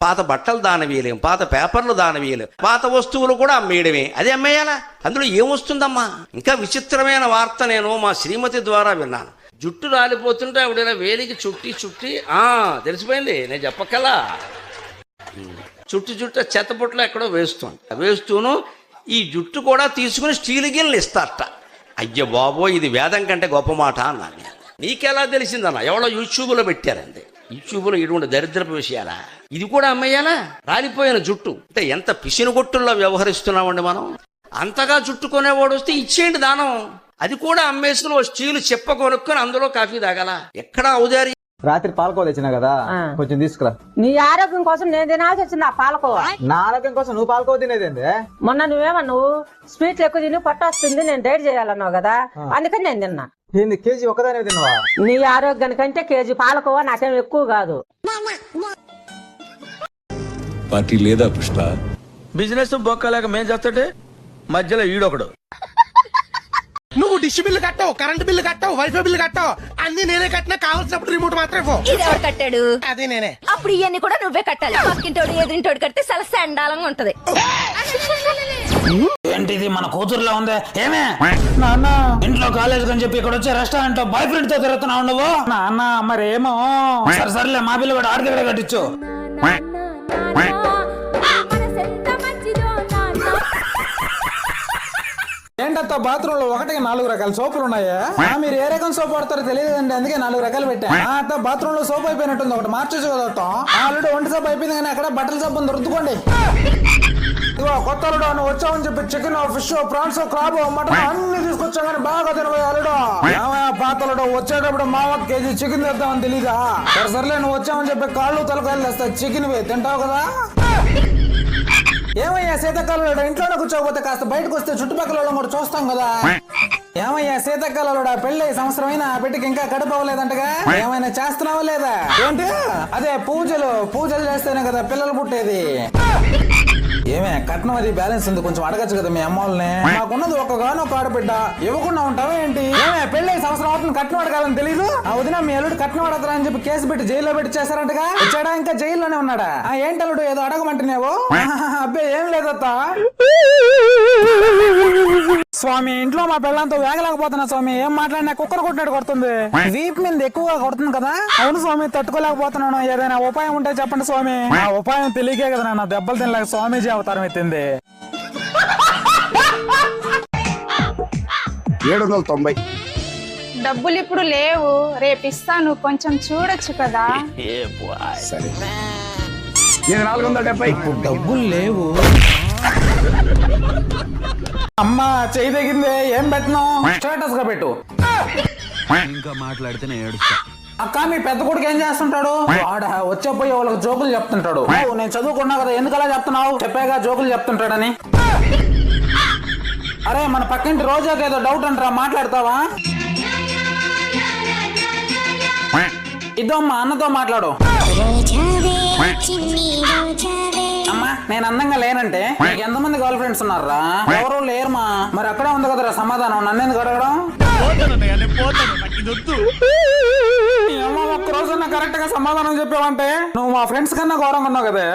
పాత బట్టలు దానవీయలేం, పాత పేపర్లు దానవీయలేం, పాత వస్తువులు కూడా అమ్మేయడమే. అదే అమ్మేయాలా? అందులో ఏమొస్తుందమ్మా? ఇంకా విచిత్రమైన వార్త నేను మా శ్రీమతి ద్వారా విన్నాను. జుట్టు రాలిపోతుంటే ఆవిడ వేలికి చుట్టి తెలిసిపోయింది, నేను చెప్పకలా. చుట్టు చెత్తపుట్లో ఎక్కడో వేస్తూను ఈ జుట్టు కూడా తీసుకుని స్టీల్ గిన్నెలు ఇస్తారట. అయ్య బాబోయ్, ఇది వేదం కంటే గొప్ప మాట అన్నాను నేను. నీకెలా తెలిసిందన్న? ఎవడో యూట్యూబ్లో పెట్టారండి. యూట్యూబ్లో ఇటువంటి దరిద్రపు విషయాలా? ఇది కూడా అమ్మేయాలా? రాలిపోయిన జుట్టు అంటే ఎంత పిసినుగొట్టుల్లో వ్యవహరిస్తున్నామండి మనం. అంతగా జుట్టు కొనేవాడు వస్తే ఇచ్చేయండి దానం. అది కూడా అమ్మేసుకుని ఓ స్టీలు చెప్ప కొనుక్కొని అందులో కాఫీ తాగాల? ఎక్కడా ఔదారి. రాత్రి పాలకోవ తెచ్చినా కదా, కొంచెం తీసుకురా. నీ ఆరోగ్యం కోసం నేను తినాల్సి వచ్చింది ఆ పాలకోవ. నా ఆరోగ్యం కోసం నువ్వు పాలకోవ తినేదేంది? మొన్న నువ్వేమన్నావు, స్వీట్లు ఎక్కువ తిని పొట్ట వస్తుంది, నేను డైట్ చేయాలన్నావు కదా, అందుకని నేను తిన్నా. ఏంది కేజీ ఒకదానే తిన్నావా? నీ ఆరోగ్యానికంటే కేజీ పాలకోవ నాకేం ఎక్కువ కాదు. పార్టీ లేదా పుష్ప? బిజినెస్ బొక్కలేక మేం చేస్తుంటే మధ్యలో ఈడొకడు. నువ్వు డిష్ బిల్లు కట్టావు, కరెంట్ బిల్లు కట్టావు, వైఫై బిల్లు కట్టావు, అన్ని నేనే కట్టినా. కావాల్సినప్పుడు రిమోట్ మాత్రమే. ఇది ఎవరు కట్టాడు? అదే నేనే. అప్పుడు ఇవన్నీ కూడా నువ్వే కట్టాలి. పక్కింటోడు ఎదురింటోడు కడితే చాలా సండాలంగా ఉంటది. ఏంటిది మన కూతురులో ఉందే? ఏమే నాన్న, ఇంట్లో కాలేజ్ అని చెప్పి ఇక్కడ వచ్చే రెస్టారెంట్ లో బాయ్ ఫ్రెండ్ తో తిరుగుతున్నావు నువ్వు? నాన్న మరేమో. సరేలే, మా పిల్ల కూడా ఆడి దగ్గర కట్టించు. ఏంటత్తా బాత్రూమ్ లో 4 రకాల సోపులు ఉన్నాయా? మీరు ఏ రకం సోప్ వాడతారో తెలియదండి, అందుకే 4 రకాలు పెట్టా. బాత్రూమ్ లో సోప్ అయిపోయినట్టుంది, ఒకటి మార్చేసి కదా. ఆల్రెడీ వంట సోప్ అయిపోయింది, కానీ అక్కడ బట్టల సోప్ రుద్దుకోండి. ఇదిగో కొత్త అల్లుడు, నువ్వు వచ్చావని చెప్పి chicken, fish, prawns, crab, mutton అన్ని తీసుకొచ్చా, కానీ బాగా తినబోయే అల్లుడు. పాతలుడు వచ్చేటప్పుడు మా 1 కేజీ చికెన్ తెద్దామని తెలీదా? సరేలే, నువ్వు వచ్చావని చెప్పి కాళ్ళు తలకాయలు తెస్తా, చికెన్ తింటావు కదా. ఏమయ్యా శీతాకాలంలో ఇంట్లోనే కూర్చోకపోతే కాస్త బయటకు వస్తే చుట్టుపక్కల వాళ్ళని కూడా చూస్తాం కదా. ఏమయ్యా శీతాకాలంలో పెళ్లి సంవత్సరమైనా బిడ్డకి ఇంకా కడుపు అవ్వలేదంటగా, ఏమైనా చేస్తున్నావా లేదా? ఏంటి అదే పూజలు చేస్తేనే కదా పిల్లలు పుట్టేది. ఏమే కట్నం అది బ్యాలెన్స్ ఉంది, కొంచెం అడగచ్చు కదా మీ అమ్మ వాళ్ళని. నాకున్నది ఒక్కగానొక్క ఆడబిడ్డ, ఇవ్వకుండా ఉంటావా ఏంటి? ఏమే పెళ్లి సంవత్సరం అవుతుంది, కట్నం అడగాలని తెలీదు? ఆ వదిన మీ అల్లుడు కట్నం అడగరా అని చెప్పి కేసు పెట్టి జైల్లో పెట్టి చేశారంటగా. వచ్చాడా? ఇంకా జైల్లోనే ఉన్నాడా? ఏంటి అల్లుడు ఏదో అడగమంటున్నావు? అబ్బే ఏం లేదత్తా. స్వామి, ఇంట్లో మా పిల్లలతో వేగలేకపోతున్నా స్వామి. ఏం మాట్లాడినా కుక్కర్ కొట్టినట్టు కొడుతుంది. వీప్ మీద ఎక్కువగా కొడుతుంది కదా. అవును స్వామి, తట్టుకోలేకపోతున్నాను. ఏదైనా ఉపాయం ఉంటే చెప్పండి స్వామి. ఆ ఉపాయం తెలియకే కదా నా దెబ్బలు తినలేక స్వామీజీ అవతారం ఎత్తింది. 790. డబ్బులు ఇప్పుడు లేవు, రేపు ఇస్తాను, కొంచెం చూడొచ్చు కదా. సరే, నేను 470. డబ్బులు లేవు. అమ్మా చెయ్యి తగిందే, ఏం పెట్టను? స్టేటస్ గా పెట్టు. ఇంకా మాట్లాడితే నేను ఏడుస్తా. అక్క, మీ పెద్ద కొడుకు ఏం చేస్తుంటాడు? వాడ వచ్చే పోయి వాళ్ళకి జోకులు చెప్తుంటాడు. నేను చదువుకున్నా కదా, ఎందుకు అలా చెప్తున్నావు? చెప్పాగా జోకులు చెప్తుంటాడని. అరే, మన పక్కింటి రోజాకి ఏదో డౌట్ అంటారా, మాట్లాడతావా? ఇదమ్మా అన్నతో మాట్లాడు. అమ్మా, నేను అందంగా లేనంటే నీకు ఎంతమంది గర్ల్ ఫ్రెండ్స్ ఉన్నారా? ఎవరు లేరుమా. మరి అక్కడే ఉంది కదరా సమాధానం, నన్ను అడగడం. ఒక్క రోజున కరెక్ట్ గా సమాధానం చెప్పావంటే నువ్వు మా ఫ్రెండ్స్ కన్నా ఘోరంగా ఉన్నావు కదా.